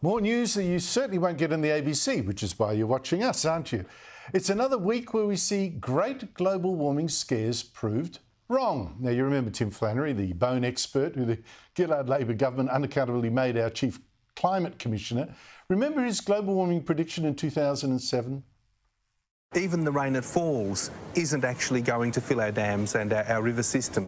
More news that you certainly won't get on the ABC, which is why you're watching us, aren't you? It's another week where we see great global warming scares proved wrong. Now, you remember Tim Flannery, the bone expert who the Gillard Labor government unaccountably made our chief climate commissioner. Remember his global warming prediction in 2007? Even the rain that falls isn't actually going to fill our dams and our river system.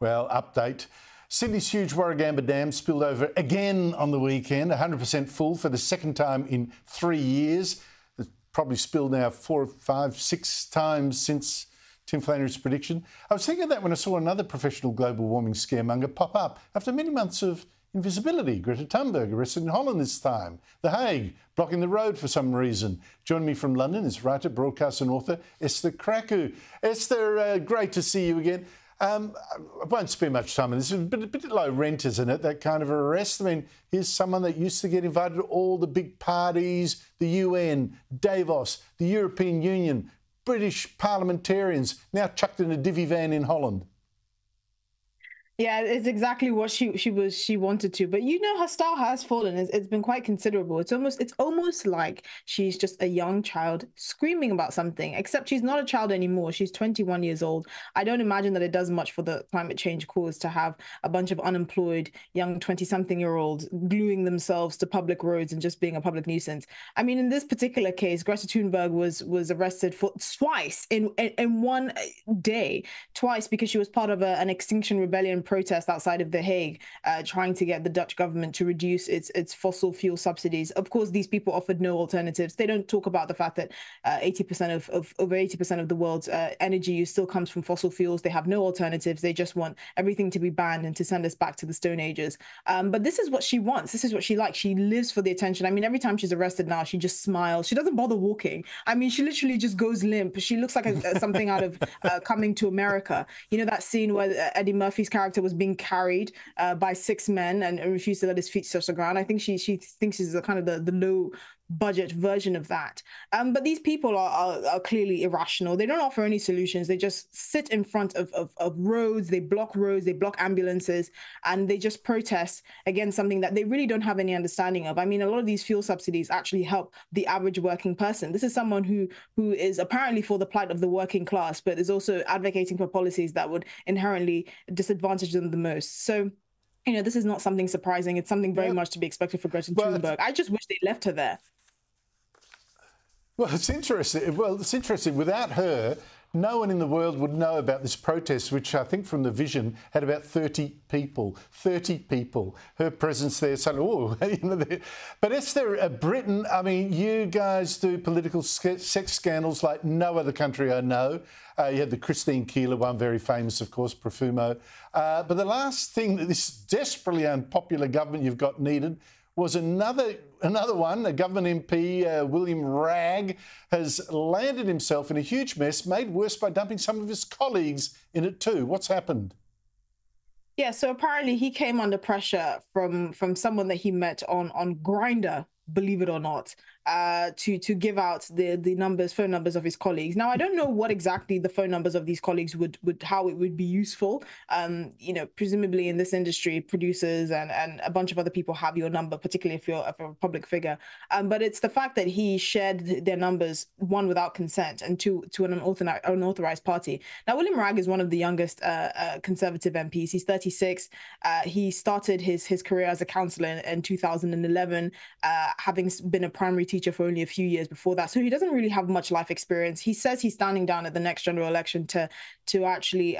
Well, update. Sydney's huge Warragamba Dam spilled over again on the weekend, 100% full for the second time in 3 years. It's probably spilled now 4, 5, 6 times since Tim Flannery's prediction. I was thinking of that when I saw another professional global warming scaremonger pop up after many months of invisibility. Greta Thunberg arrested in Holland this time. The Hague blocking the road for some reason. Joining me from London is writer, broadcaster and author Esther Krakue. Esther, great to see you again. I won't spend much time on this. It's a bit low rent, isn't it, that kind of arrest? I mean, here's someone that used to get invited to all the big parties, the UN, Davos, the European Union, British parliamentarians, now chucked in a divvy van in Holland. Yeah, it's exactly what she wanted to, but you know her star has fallen. It's been quite considerable. It's almost like she's just a young child screaming about something. Except she's not a child anymore. She's 21 years old. I don't imagine that it does much for the climate change cause to have a bunch of unemployed young 20-something-year-olds gluing themselves to public roads and just being a public nuisance. I mean, in this particular case, Greta Thunberg was arrested for twice in one day, twice because she was part of an Extinction Rebellion protest outside of The Hague, trying to get the Dutch government to reduce its fossil fuel subsidies. Of course, these people offered no alternatives. They don't talk about the fact that over 80% of the world's energy use still comes from fossil fuels. They have no alternatives. They just want everything to be banned and to send us back to the Stone Ages. But this is what she wants. This is what she likes. She lives for the attention. I mean, every time she's arrested now, she just smiles. She doesn't bother walking. I mean, she literally just goes limp. She looks like something out of Coming to America. You know that scene where Eddie Murphy's character was being carried by 6 men and refused to let his feet touch the ground. I think she thinks she's kind of the low budget version of that. But these people are clearly irrational. They don't offer any solutions. They just sit in front of roads. They block roads. They block ambulances, and they just protest against something that they really don't have any understanding of. I mean, a lot of these fuel subsidies actually help the average working person. This is someone who is apparently for the plight of the working class, but is also advocating for policies that would inherently disadvantage them the most. So, you know, this is not something surprising. It's something very much to be expected for Greta Thunberg. I just wish they left her there. Well, it's interesting. Without her, no one in the world would know about this protest, which I think from the vision had about 30 people. 30 people. Her presence there, so, But Esther, Britain, I mean, you guys do political sex scandals like no other country I know. You had the Christine Keeler one, very famous, of course, Profumo. But the last thing that this desperately unpopular government you've got needed was another one. A government MP, William Ragg, has landed himself in a huge mess, made worse by dumping some of his colleagues in it too. What's happened? Yeah, so apparently he came under pressure from someone that he met on Grindr, believe it or not, to give out the phone numbers of his colleagues. Now, I don't know what exactly the phone numbers of these colleagues how it would be useful. You know, presumably in this industry, producers and a bunch of other people have your number, particularly if you're a public figure. But it's the fact that he shared their numbers, one, without consent, and two, to an unauthorized party. Now, William Ragg is one of the youngest Conservative MPs. He's 36. He started his career as a councillor in 2011, having been a primary teacher for only a few years before that. So he doesn't really have much life experience. He says he's standing down at the next general election to actually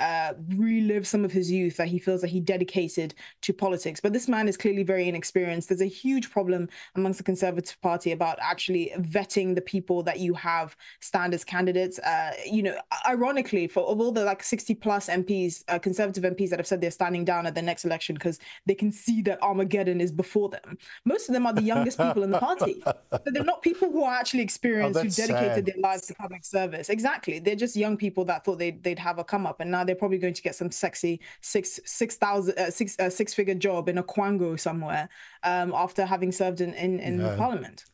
relive some of his youth that he feels that he dedicated to politics. But this man is clearly very inexperienced. There's a huge problem amongst the Conservative Party about actually vetting the people that you have stand as candidates. You know, ironically, of all the like 60 plus MPs, Conservative MPs that have said they're standing down at the next election because they can see that Armageddon is before them, most of them are the youngest people in the party. So they're not people who are actually experienced, who dedicated their lives to public service. Exactly. They're just young people that thought they'd have a come up, and now they're probably going to get some sexy six-figure job in a Kwango somewhere after having served in Parliament.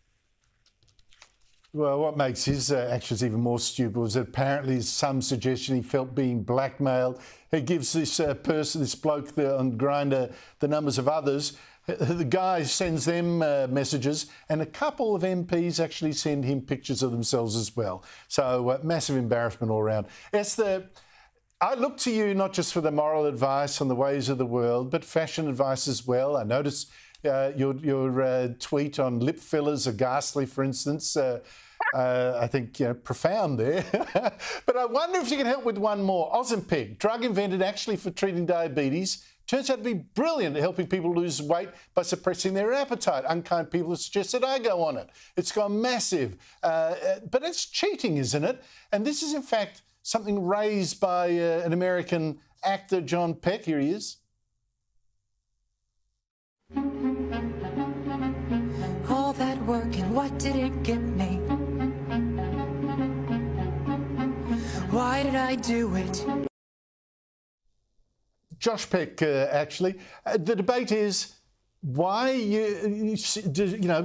Well, what makes his actions even more stupid was that apparently there's some suggestion he felt being blackmailed. He gives this person, this bloke on Grindr, the numbers of others. The guy sends them messages, and a couple of MPs actually send him pictures of themselves as well. So massive embarrassment all around. Esther, I look to you not just for the moral advice on the ways of the world, but fashion advice as well. I noticed your tweet on lip fillers are ghastly, for instance. I think profound there. But I wonder if you can help with one more. Ozempic, drug invented actually for treating diabetes, turns out to be brilliant at helping people lose weight by suppressing their appetite. Unkind people have suggested I go on it. It's gone massive. But it's cheating, isn't it? And this is, in fact, something raised by an American actor, John Peck. Here he is. All that work, and what did it get me? Why did I do it? Josh Peck, actually. The debate is why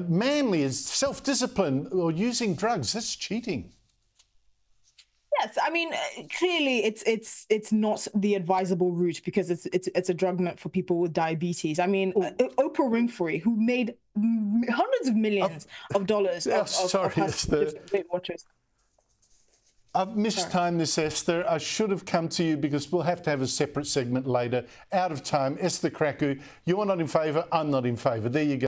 manly is self-discipline or using drugs. That's cheating. Yes, I mean, clearly it's not the advisable route because it's a drug meant for people with diabetes. I mean, Oprah Winfrey, who made hundreds of millions of dollars of Weight Watchers. I've mistimed this, Esther. I should have come to you because we'll have to have a separate segment later. Out of time. Esther Krakue, you're not in favour, I'm not in favour. There you go.